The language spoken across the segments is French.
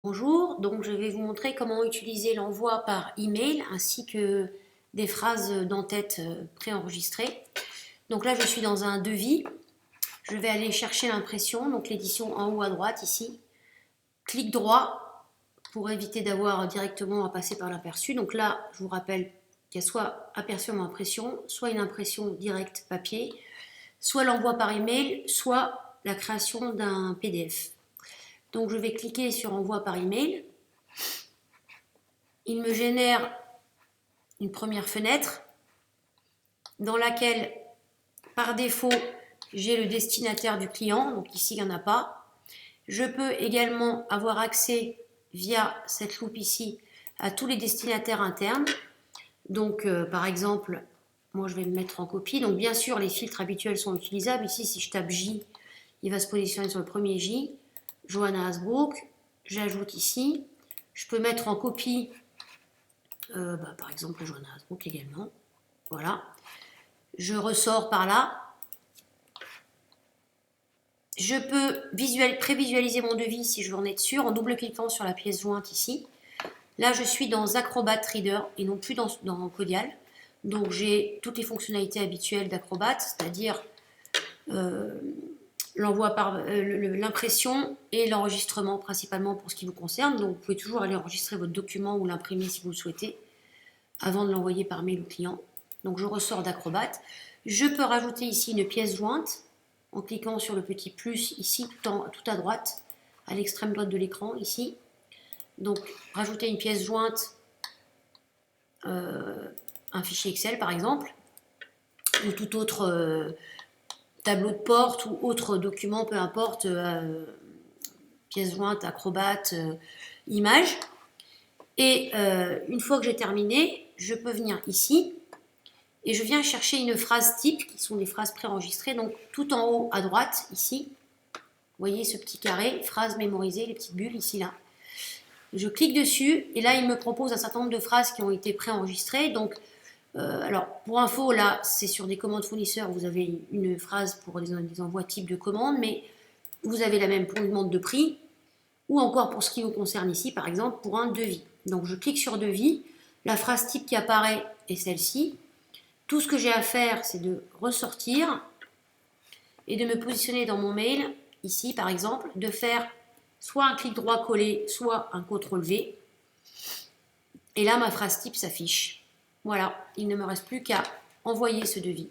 Bonjour, donc je vais vous montrer comment utiliser l'envoi par email ainsi que des phrases d'en-tête préenregistrées. Donc là je suis dans un devis, je vais aller chercher l'impression, donc l'édition en haut à droite ici. Clic droit pour éviter d'avoir directement à passer par l'aperçu. Donc là je vous rappelle qu'il y a soit aperçu en impression, soit une impression directe papier, soit l'envoi par email, soit la création d'un PDF. Donc je vais cliquer sur envoi par email. Il me génère une première fenêtre dans laquelle, par défaut, j'ai le destinataire du client. Donc ici, il n'y en a pas. Je peux également avoir accès via cette loupe ici à tous les destinataires internes. Donc, par exemple, moi, je vais me mettre en copie. Donc, bien sûr, les filtres habituels sont utilisables. Ici, si je tape J, il va se positionner sur le premier J. Johanna Hasbrook. J'ajoute ici. Je peux mettre en copie par exemple la Johanna Hasbrook également. Voilà. Je ressors par là. Je peux prévisualiser mon devis si je veux en être sûr en double-cliquant sur la pièce jointe ici. Là, je suis dans Acrobat Reader et non plus dans Codial. Donc, j'ai toutes les fonctionnalités habituelles d'Acrobat, c'est-à-dire l'envoi par l'impression et l'enregistrement principalement pour ce qui vous concerne. Donc, vous pouvez toujours aller enregistrer votre document ou l'imprimer si vous le souhaitez avant de l'envoyer par mail au client. Donc, je ressors d'Acrobat. Je peux rajouter ici une pièce jointe en cliquant sur le petit plus ici, tout à droite, à l'extrême droite de l'écran, ici. Donc, rajouter une pièce jointe, un fichier Excel par exemple, ou tout autre tableau de porte ou autre document, peu importe, pièce jointe, Acrobat, image. Et une fois que j'ai terminé, je peux venir ici et je viens chercher une phrase type, qui sont des phrases préenregistrées, donc tout en haut à droite, ici. Vous voyez ce petit carré, phrase mémorisée, les petites bulles, ici, là. Je clique dessus, et là, il me propose un certain nombre de phrases qui ont été préenregistrées. Donc, alors, pour info, là, c'est sur des commandes fournisseurs, vous avez une phrase pour des envois type de commandes, mais vous avez la même pour une demande de prix, ou encore pour ce qui vous concerne ici, par exemple, pour un devis. Donc, je clique sur devis, la phrase type qui apparaît est celle-ci. Tout ce que j'ai à faire, c'est de ressortir et de me positionner dans mon mail, ici par exemple, de faire soit un clic droit collé, soit un CTRL V. Et là, ma phrase type s'affiche. Voilà, il ne me reste plus qu'à envoyer ce devis.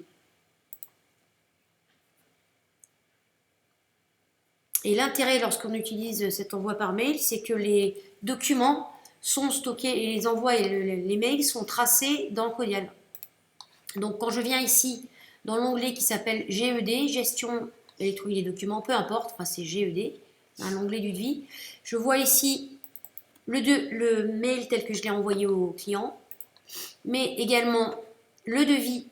Et l'intérêt lorsqu'on utilise cet envoi par mail, c'est que les documents sont stockés et les envois et les mails sont tracés dans Codial. Donc quand je viens ici, dans l'onglet qui s'appelle GED, Gestion électronique des documents, peu importe, enfin c'est GED, l'onglet du devis, je vois ici le mail tel que je l'ai envoyé au client, mais également le devis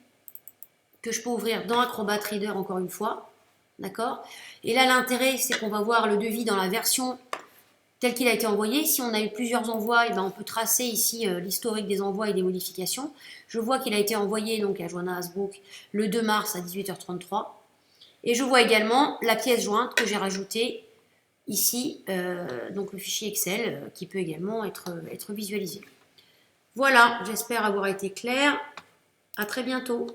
que je peux ouvrir dans Acrobat Reader encore une fois, d'accord? Et là l'intérêt c'est qu'on va voir le devis dans la version tel qu'il a été envoyé. Si on a eu plusieurs envois, on peut tracer ici l'historique des envois et des modifications. Je vois qu'il a été envoyé donc à Johanna Hasbrook le 2 mars à 18h33. Et je vois également la pièce jointe que j'ai rajoutée ici, donc le fichier Excel qui peut également être visualisé. Voilà, j'espère avoir été clair. À très bientôt.